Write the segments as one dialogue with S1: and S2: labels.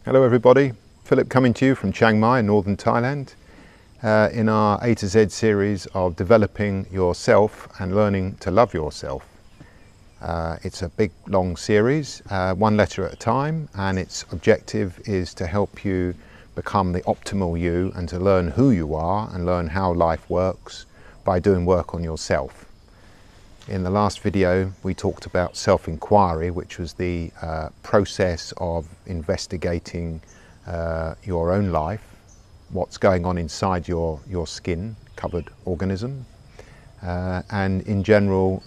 S1: Hello everybody, Philip coming to you from Chiang Mai in northern Thailand in our A to Z series of developing yourself and learning to love yourself. It's a big long series, one letter at a time, and its objective is to help you become the optimal you and to learn who you are and learn how life works by doing work on yourself. In the last video we talked about self-inquiry, which was the process of investigating your own life, what's going on inside your skin covered organism, and in general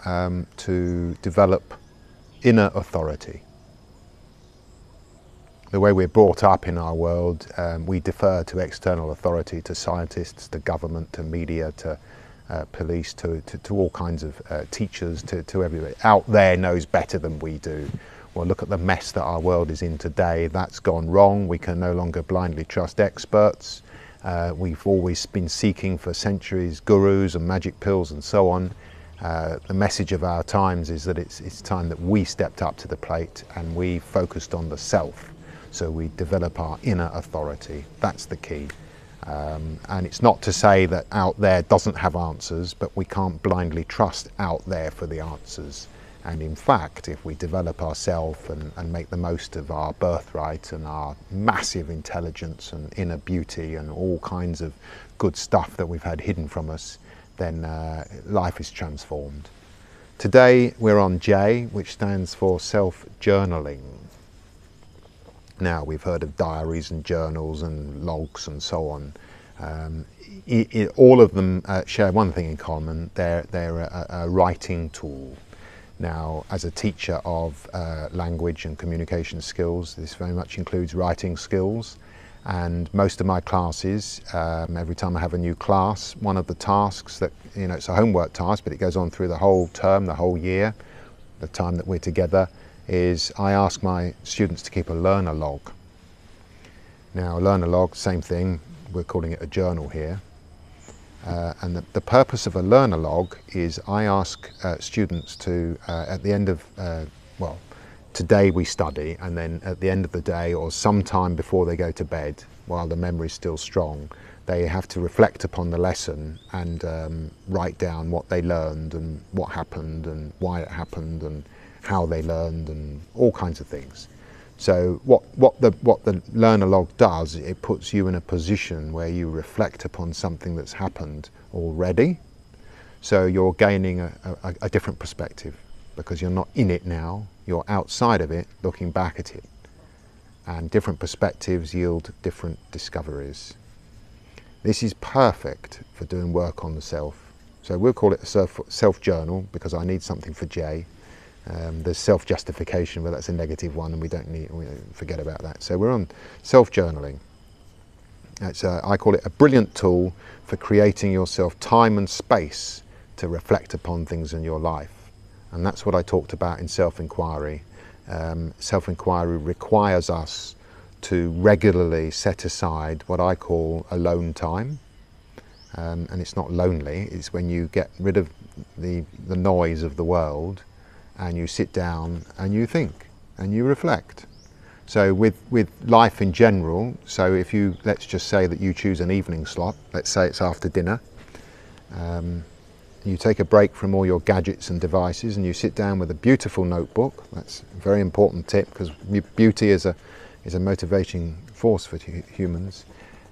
S1: to develop inner authority. The way we're brought up in our world, we defer to external authority, to scientists, to government, to media, to police, to all kinds of teachers, to everybody. Out there knows better than we do. Well, look at the mess that our world is in today. That's gone wrong. We can no longer blindly trust experts. We've always been seeking for centuries gurus and magic pills and so on. The message of our times is that it's time that we stepped up to the plate and we focused on the self. So we develop our inner authority. That's the key. And it's not to say that out there doesn't have answers, but we can't blindly trust out there for the answers. And in fact, if we develop ourselves and make the most of our birthright and our massive intelligence and inner beauty and all kinds of good stuff that we've had hidden from us, then life is transformed. Today we're on J, which stands for self-journaling. Now, we've heard of diaries and journals and logs and so on. All of them share one thing in common. They're a writing tool. Now, as a teacher of language and communication skills, this very much includes writing skills. And most of my classes, every time I have a new class, one of the tasks that, it's a homework task, but it goes on through the whole term, the whole year, the time that we're together, is I ask my students to keep a learner log. Now, a learner log, same thing, we're calling it a journal here. And the purpose of a learner log is I ask students to, at the end of, today we study, and then at the end of the day or sometime before they go to bed, while the memory is still strong, they have to reflect upon the lesson and write down what they learned and what happened and why it happened and how they learned and all kinds of things. So what the learner log does, it puts you in a position where you reflect upon something that's happened already. So you're gaining a different perspective because you're not in it now, you're outside of it looking back at it. And different perspectives yield different discoveries. This is perfect for doing work on the self. So we'll call it a self-journal because I need something for J. There's self-justification, but that's a negative one and we forget about that. So we're on self-journaling. I call it a brilliant tool for creating yourself time and space to reflect upon things in your life. And that's what I talked about in self-inquiry. Self-inquiry requires us to regularly set aside what I call alone time. And it's not lonely, it's when you get rid of the noise of the world and you sit down and you think and you reflect. So with life in general, so if you, let's just say that you choose an evening slot, let's say it's after dinner, you take a break from all your gadgets and devices and you sit down with a beautiful notebook. That's a very important tip because beauty is a motivating force for humans.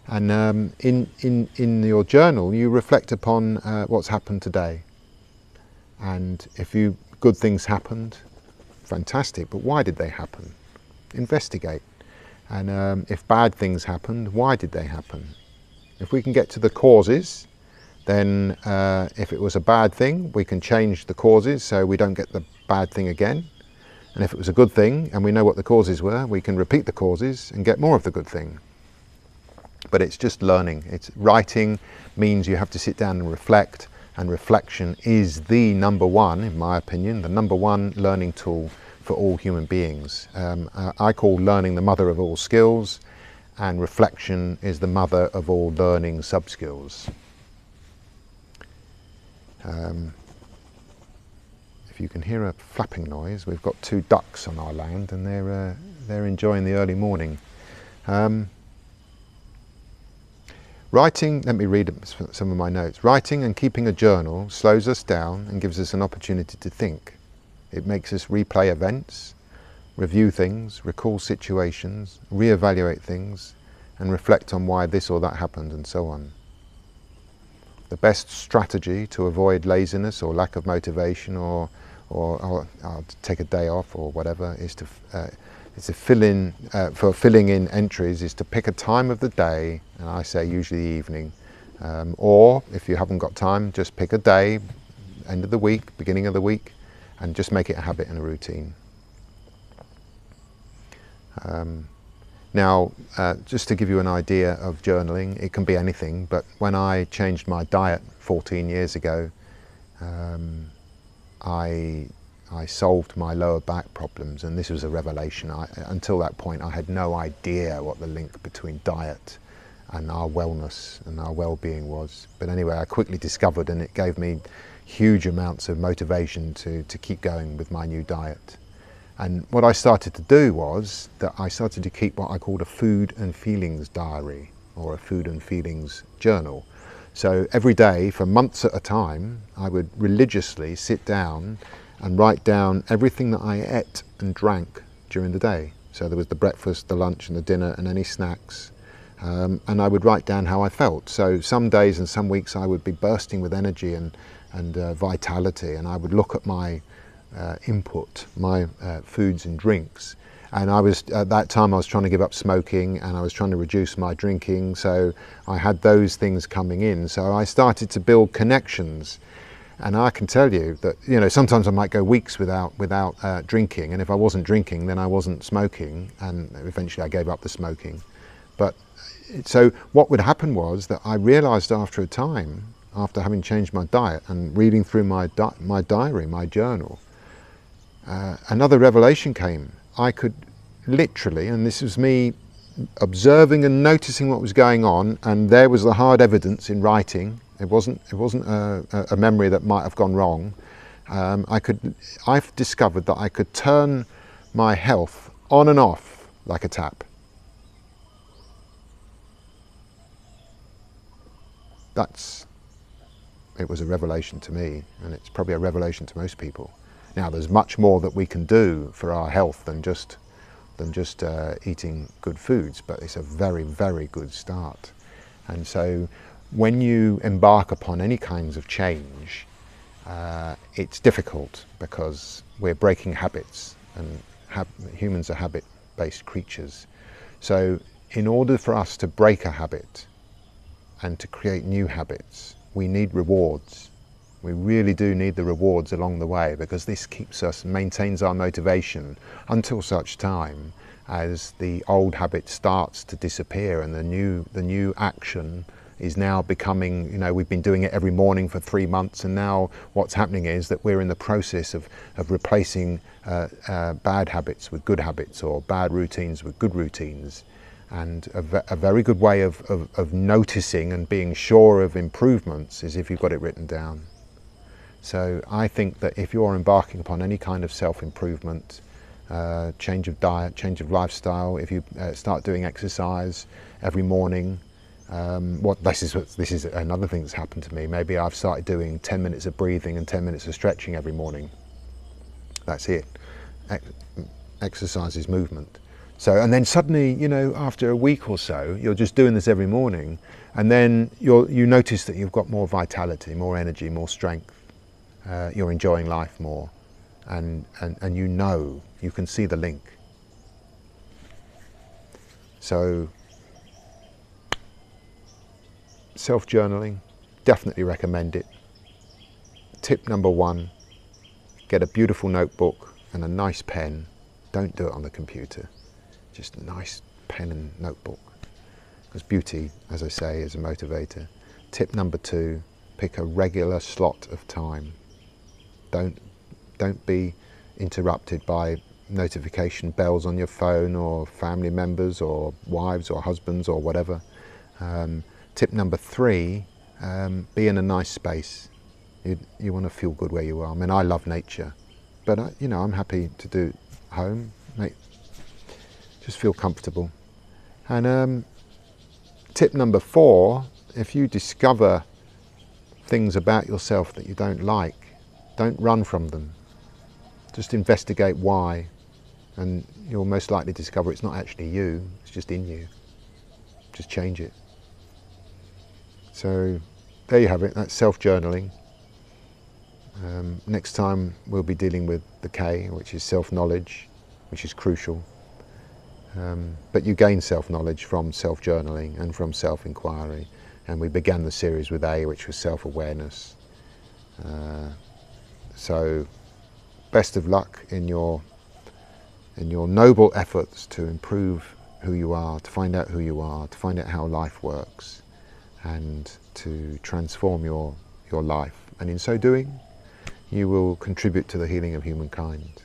S1: And in your journal you reflect upon what's happened today. And if good things happened, fantastic, but why did they happen? Investigate. And if bad things happened, why did they happen? If we can get to the causes, then if it was a bad thing, we can change the causes so we don't get the bad thing again. And if it was a good thing and we know what the causes were, we can repeat the causes and get more of the good thing. But it's just learning. Writing means you have to sit down and reflect. And reflection is the number one, in my opinion, the number one learning tool for all human beings. I call learning the mother of all skills, and reflection is the mother of all learning sub-skills. If you can hear a flapping noise, we've got two ducks on our land and they're enjoying the early morning. Writing, let me read some of my notes. Writing and keeping a journal slows us down and gives us an opportunity to think. It makes us replay events, review things, recall situations, reevaluate things, and reflect on why this or that happened, and so on. The best strategy to avoid laziness or lack of motivation or I'll take a day off or whatever is to filling in entries is to pick a time of the day, and I say usually the evening, or if you haven't got time, just pick a day, end of the week, beginning of the week, and just make it a habit and a routine. Now, just to give you an idea of journaling, it can be anything, but when I changed my diet 14 years ago, I solved my lower back problems, and this was a revelation. Until that point, I had no idea what the link between diet and our wellness and our well-being was. But anyway, I quickly discovered, and it gave me huge amounts of motivation to keep going with my new diet. And what I started to do was that I started to keep what I called a food and feelings diary, or a food and feelings journal. So every day for months at a time, I would religiously sit down and write down everything that I ate and drank during the day. So there was the breakfast, the lunch and the dinner and any snacks. And I would write down how I felt. So some days and some weeks I would be bursting with energy and vitality, and I would look at my input, my foods and drinks. And at that time I was trying to give up smoking, and I was trying to reduce my drinking, so I had those things coming in. So I started to build connections. And I can tell you that, you know, sometimes I might go weeks without drinking, and if I wasn't drinking, then I wasn't smoking, and eventually I gave up the smoking. But so what would happen was that I realized after a time, after having changed my diet and reading through my diary, my journal, another revelation came. I could literally, and this was me observing and noticing what was going on, and there was the hard evidence in writing. It wasn't a memory that might have gone wrong. I've discovered that I could turn my health on and off like a tap. It was a revelation to me, and it's probably a revelation to most people. Now, there's much more that we can do for our health than just eating good foods, but it's a very, very good start. And so when you embark upon any kinds of change, it's difficult because we're breaking habits, and humans are habit-based creatures. So in order for us to break a habit and to create new habits, we need rewards. We really do need the rewards along the way, because this keeps us, maintains our motivation until such time as the old habit starts to disappear and the new action is now becoming, you know, we've been doing it every morning for 3 months, and now what's happening is that we're in the process of replacing bad habits with good habits, or bad routines with good routines. And a very good way of noticing and being sure of improvements is if you've got it written down. So I think that if you're embarking upon any kind of self-improvement, change of diet, change of lifestyle, if you start doing exercise every morning, this is another thing that's happened to me. Maybe I've started doing 10 minutes of breathing and 10 minutes of stretching every morning. That's it. Exercise is movement. So, and then suddenly, you know, after a week or so, you're just doing this every morning, and then you notice that you've got more vitality, more energy, more strength. You're enjoying life more, and you know, you can see the link. So self-journaling, definitely recommend it. Tip number 1, get a beautiful notebook and a nice pen. Don't do it on the computer, just a nice pen and notebook, because beauty, as I say, is a motivator. Tip number 2, pick a regular slot of time. Don't be interrupted by notification bells on your phone, or family members, or wives, or husbands, or whatever. Tip number 3, be in a nice space. You want to feel good where you are. I mean, I love nature, but I'm happy to do home. Just feel comfortable. And tip number 4, if you discover things about yourself that you don't like, don't run from them. Just investigate why, and you'll most likely discover it's not actually you, it's just in you. Just change it. So there you have it, that's self-journaling. Next time we'll be dealing with the K, which is self-knowledge, which is crucial. But you gain self-knowledge from self-journaling and from self-inquiry. And we began the series with A, which was self-awareness. So best of luck in your noble efforts to improve who you are, to find out who you are, to find out how life works, and to transform your life. And in so doing, you will contribute to the healing of humankind.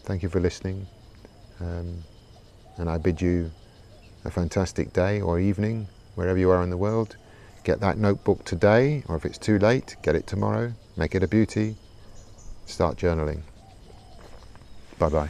S1: Thank you for listening, and I bid you a fantastic day or evening, wherever you are in the world. Get that notebook today, or if it's too late, get it tomorrow. Make it a beauty. Start journaling. Bye-bye.